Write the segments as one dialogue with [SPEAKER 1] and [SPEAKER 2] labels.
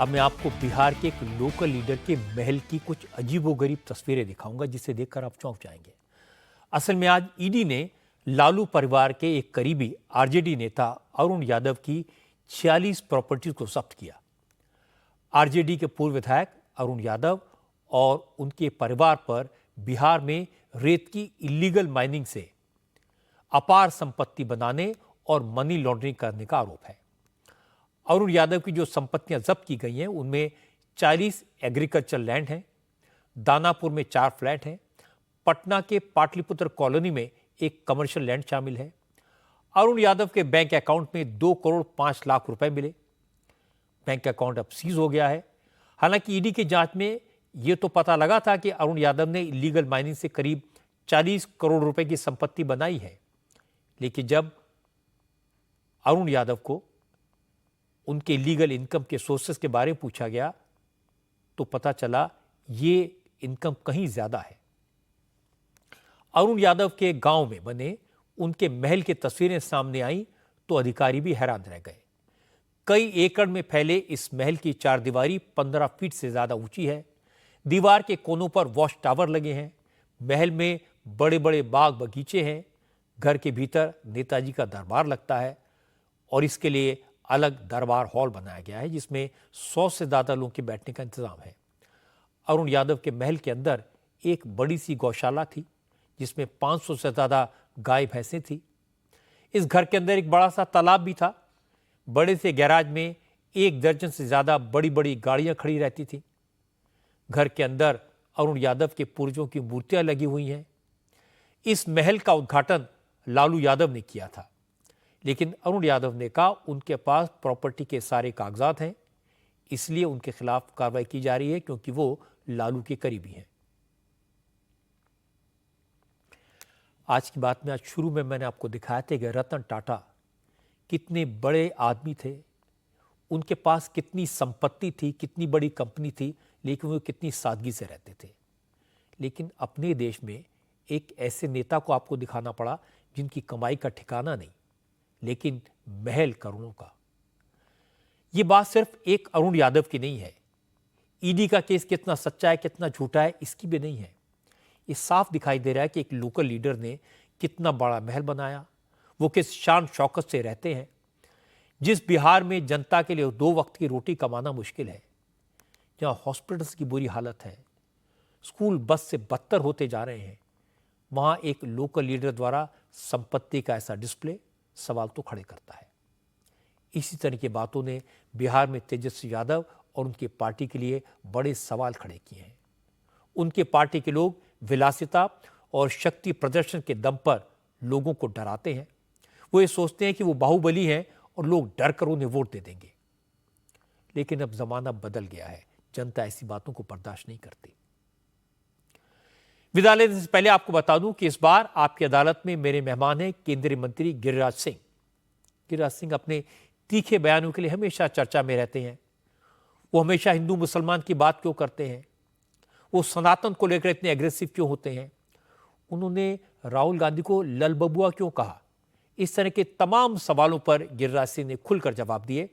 [SPEAKER 1] अब मैं आपको बिहार के एक लोकल लीडर के महल की कुछ अजीबोगरीब तस्वीरें दिखाऊंगा जिसे देखकर आप चौंक जाएंगे। असल में आज ईडी ने लालू परिवार के एक करीबी आरजेडी नेता अरुण यादव की 46 प्रॉपर्टीज को जब्त किया। आरजेडी के पूर्व विधायक अरुण यादव और उनके परिवार पर बिहार में रेत की इलीगल माइनिंग से अपार संपत्ति बनाने और मनी लॉन्ड्रिंग करने का आरोप है। अरुण यादव की जो संपत्तियां जब्त की गई हैं उनमें 40 एग्रीकल्चर लैंड हैं, दानापुर में 4 फ्लैट हैं, पटना के पाटलिपुत्र कॉलोनी में एक कमर्शियल लैंड शामिल है। अरुण यादव के बैंक अकाउंट में 2 करोड़ 5 लाख रुपए मिले। बैंक अकाउंट अब सीज हो गया है। हालांकि ईडी की जांच में यह तो पता लगा था कि अरुण यादव ने इलीगल माइनिंग से करीब 40 करोड़ रुपए की संपत्ति बनाई है, लेकिन जब अरुण यादव को उनके लीगल इनकम के सोर्सेस के बारे में पूछा गया तो पता चला ये इनकम कहीं ज्यादा है। अरुण यादव के गांव में बने उनके महल की तस्वीरें सामने आई तो अधिकारी भी हैरान रह गए। कई एकड़ में फैले इस महल की 4 दीवारी 15 फीट से ज्यादा ऊंची है। दीवार के कोनों पर वॉच टावर लगे हैं। महल में बड़े बड़े बाग बगीचे हैं। घर के भीतर नेताजी का दरबार लगता है और इसके लिए अलग दरबार हॉल बनाया गया है जिसमें 100 से ज्यादा लोगों के बैठने का इंतजाम है। अरुण यादव के महल के अंदर एक बड़ी सी गौशाला थी जिसमें 500 से ज्यादा गाय भैंसें थी। इस घर के अंदर एक बड़ा सा तालाब भी था। बड़े से गैराज में 1 दर्जन से ज्यादा बड़ी बड़ी गाड़ियां खड़ी रहती थी। घर के अंदर अरुण यादव के पूर्वजों की मूर्तियां लगी हुई हैं। इस महल का उद्घाटन लालू यादव ने किया था, लेकिन अरुण यादव ने कहा उनके पास प्रॉपर्टी के सारे कागजात हैं, इसलिए उनके खिलाफ कार्रवाई की जा रही है क्योंकि वो लालू के करीबी हैं। आज की बात में आज शुरू में मैंने आपको दिखाया था कि रतन टाटा कितने बड़े आदमी थे, उनके पास कितनी संपत्ति थी, कितनी बड़ी कंपनी थी, लेकिन वो कितनी सादगी से रहते थे। लेकिन अपने देश में एक ऐसे नेता को आपको दिखाना पड़ा जिनकी कमाई का ठिकाना नहीं, लेकिन महल करोड़ों का। यह बात सिर्फ एक अरुण यादव की नहीं है। ईडी का केस कितना सच्चा है, कितना झूठा है, इसकी भी नहीं है। यह साफ दिखाई दे रहा है कि एक लोकल लीडर ने कितना बड़ा महल बनाया, वो किस शान शौकत से रहते हैं। जिस बिहार में जनता के लिए 2 वक्त की रोटी कमाना मुश्किल है, जहां हॉस्पिटल्स की बुरी हालत है, स्कूल बस से बदतर होते जा रहे हैं, वहां एक लोकल लीडर द्वारा संपत्ति का ऐसा डिस्प्ले सवाल तो खड़े करता है। इसी तरह की बातों ने बिहार में तेजस्वी यादव और उनकी पार्टी के लिए बड़े सवाल खड़े किए हैं। उनके पार्टी के लोग विलासिता और शक्ति प्रदर्शन के दम पर लोगों को डराते हैं। वो ये सोचते हैं कि वो बाहुबली हैं और लोग डर कर उन्हें वोट दे देंगे। लेकिन अब जमाना बदल गया है, जनता ऐसी बातों को बर्दाश्त नहीं करती। विदा लेने से पहले आपको बता दूं कि इस बार आपकी अदालत में मेरे मेहमान हैं केंद्रीय मंत्री गिरिराज सिंह। गिरिराज सिंह अपने तीखे बयानों के लिए हमेशा चर्चा में रहते हैं। वो हमेशा हिंदू मुसलमान की बात क्यों करते हैं, वो सनातन को लेकर इतने एग्रेसिव क्यों होते हैं, उन्होंने राहुल गांधी को लल बबुआ क्यों कहा, इस तरह के तमाम सवालों पर गिरिराज सिंह ने खुलकर जवाब दिए।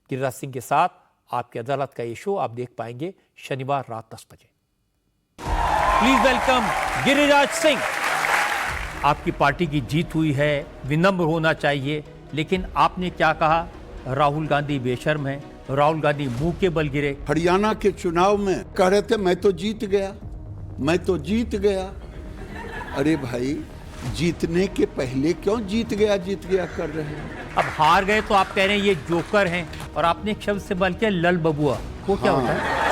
[SPEAKER 1] गिरिराज सिंह के साथ आपकी अदालत का ये शो आप देख पाएंगे शनिवार रात 10 बजे। Please welcome Giriraj Singh. आपकी पार्टी की जीत हुई है, विनम्र होना चाहिए, लेकिन आपने क्या कहा, राहुल गांधी बेशर्म है, राहुल गांधी मुंह के बल गिरे।
[SPEAKER 2] हरियाणा के चुनाव में कह रहे थे मैं तो जीत गया, मैं तो जीत गया। अरे भाई, जीतने के पहले क्यों जीत गया कर रहे हैं?
[SPEAKER 1] अब हार गए तो आप कह रहे हैं ये जोकर हैं, और आपने एक शब्द से बल किया लल बबुआ। वो क्या होता है?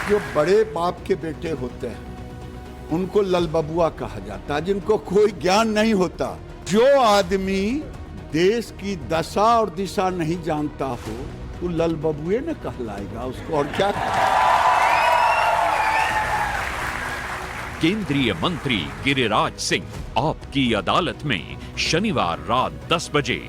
[SPEAKER 2] जो बड़े बाप के बेटे होते हैं उनको लल बबुआ कहा जाता है, जिनको कोई ज्ञान नहीं होता। जो आदमी देश की दशा और दिशा नहीं जानता हो वो लल बबुए न कहलाएगा, उसको और क्या।
[SPEAKER 3] केंद्रीय मंत्री गिरिराज सिंह आपकी अदालत में शनिवार रात 10 बजे।